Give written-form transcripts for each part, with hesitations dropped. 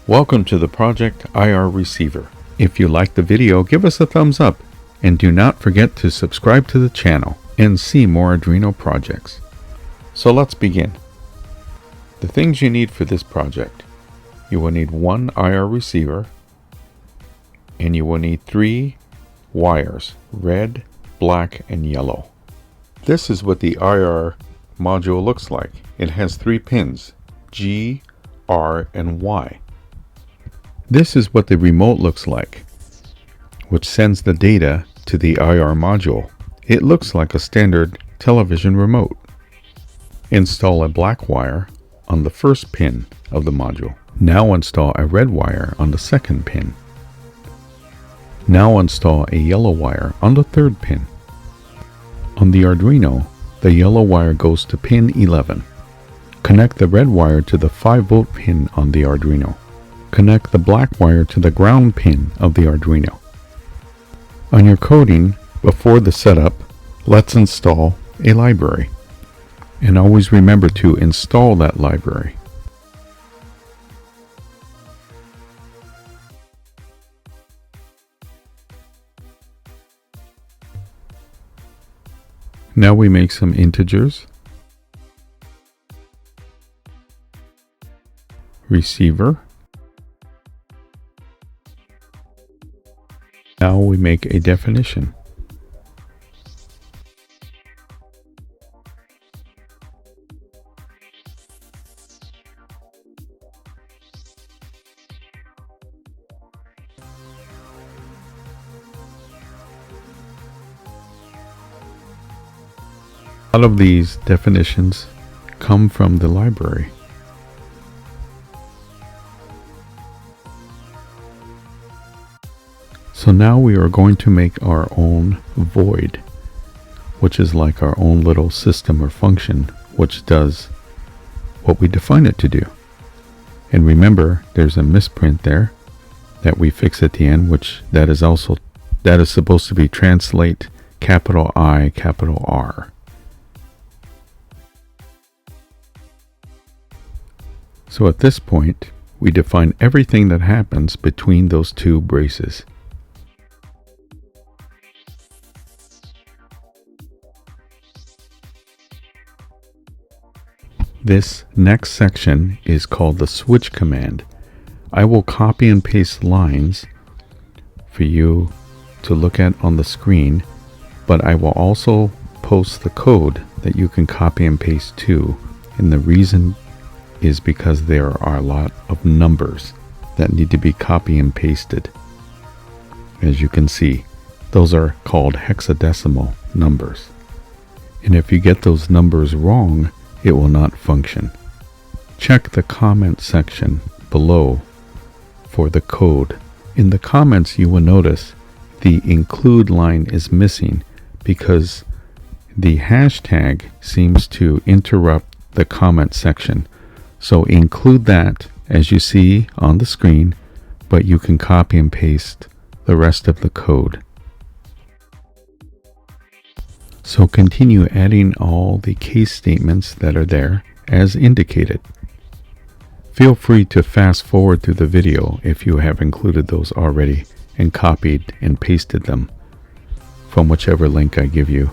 Welcome to the Project IR Receiver. If you liked the video, give us a thumbs up and do not forget to subscribe to the channel and see more Arduino projects. So let's begin. The things you need for this project. You will need one IR receiver and you will need 3 wires, red, black, and yellow. This is what the IR module looks like. It has 3 pins, G, R, and Y. This is what the remote looks like, which sends the data to the IR module. It looks like a standard television remote. Install a black wire on the first pin of the module. Now install a red wire on the second pin. Now install a yellow wire on the third pin. On the Arduino, the yellow wire goes to pin 11. Connect the red wire to the 5-volt pin on the Arduino. Connect the black wire to the ground pin of the Arduino. On your coding, before the setup, let's install a library. And always remember to install that library. Now we make some integers. Receiver. Now we make a definition. A lot of these definitions come from the library. So now we are going to make our own void, which is like our own little system or function, which does what we define it to do. And remember, there's a misprint there that we fix at the end, which that is supposed to be translate capital I, capital R. So at this point, we define everything that happens between those 2 braces. This next section is called the switch command. I will copy and paste lines for you to look at on the screen, but I will also post the code that you can copy and paste to, and the reason is because there are a lot of numbers that need to be copy and pasted. As you can see, those are called hexadecimal numbers. And if you get those numbers wrong, it will not function. Check the comment section below for the code. In the comments you will notice the include line is missing because the hashtag seems to interrupt the comment section. So include that as you see on the screen, but you can copy and paste the rest of the code. So continue adding all the case statements that are there as indicated. Feel free to fast forward through the video if you have included those already and copied and pasted them from whichever link I give you.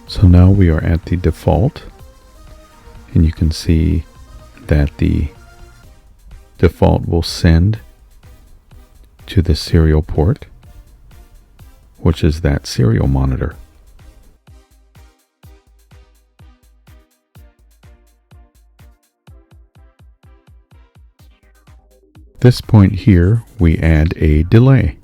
So now we are at the default, and you can see that the default will send to the serial port, which is that serial monitor. This point here, we add a delay.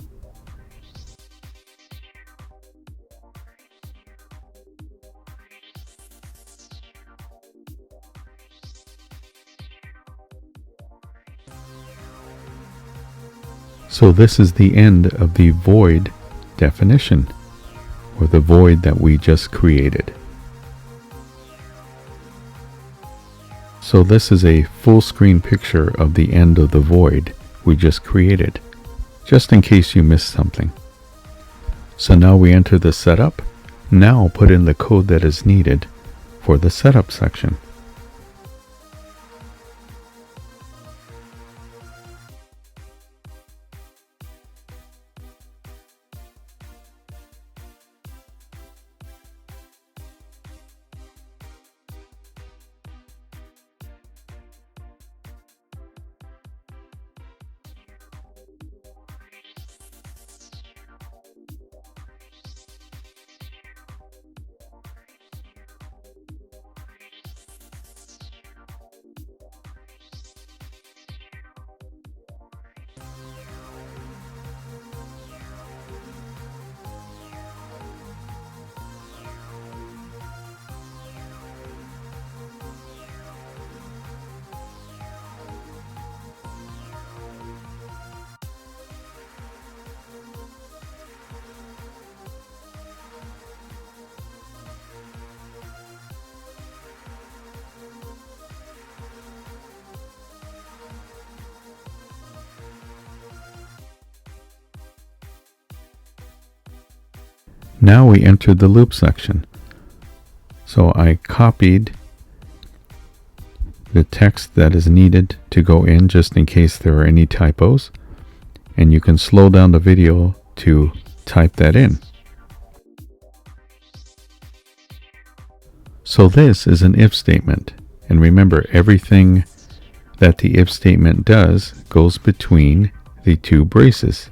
So this is the end of the void definition, or the void that we just created. So this is a full screen picture of the end of the void we just created, just in case you missed something. So now we enter the setup. Now put in the code that is needed for the setup section. Now we enter the loop section. So I copied the text that is needed to go in just in case there are any typos, and you can slow down the video to type that in. So this is an if statement, and remember, everything that the if statement does goes between the two braces.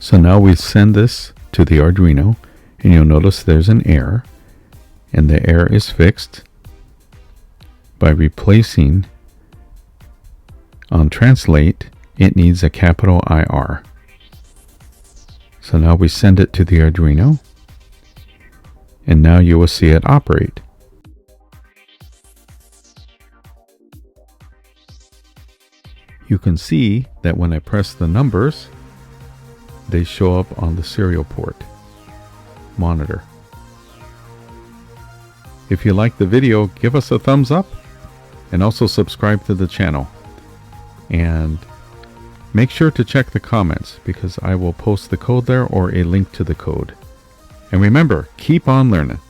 So now we send this to the Arduino, and you'll notice there's an error, and the error is fixed by replacing on translate, it needs a capital IR. So now we send it to the Arduino, and now you will see it operate. You can see that when I press the numbers, they show up on the serial port monitor. If you like the video, give us a thumbs up and also subscribe to the channel. And make sure to check the comments because I will post the code there or a link to the code. And remember, keep on learning.